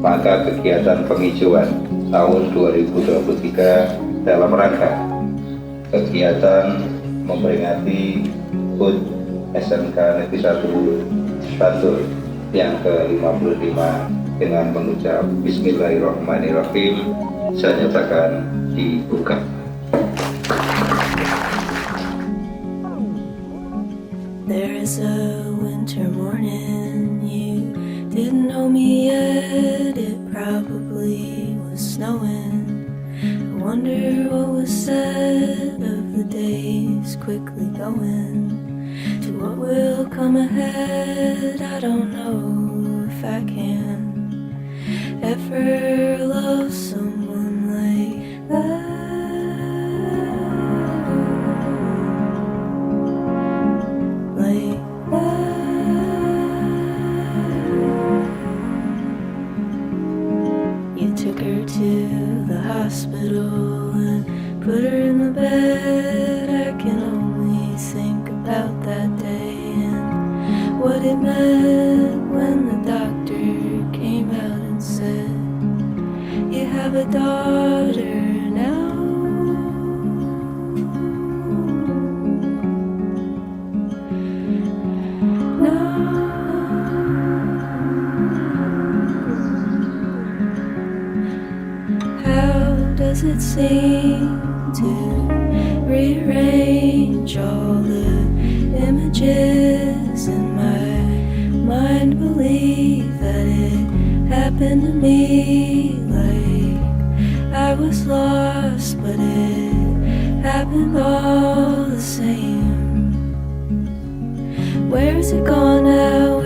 maka kegiatan penghijauan tahun 2023 dalam rangka kegiatan memperingati HUT SMK Negeri 1 Bantul yang ke-55 dengan mengucap Bismillahirrahmanirrahim, saya nyatakan dibuka. There is a winter morning, you didn't know me yet, it probably was snowing. I wonder what was said of the days quickly going to what will come ahead. I don't know if I can ever love someone like that. You took her to the hospital and put her in the bed. I can only think about that day and what it meant when the doctor came out and said, you have a daughter now. Does it seem to rearrange all the images in my mind? Believe that it happened to me, like I was lost, but it happened all the same. Where's it gone now?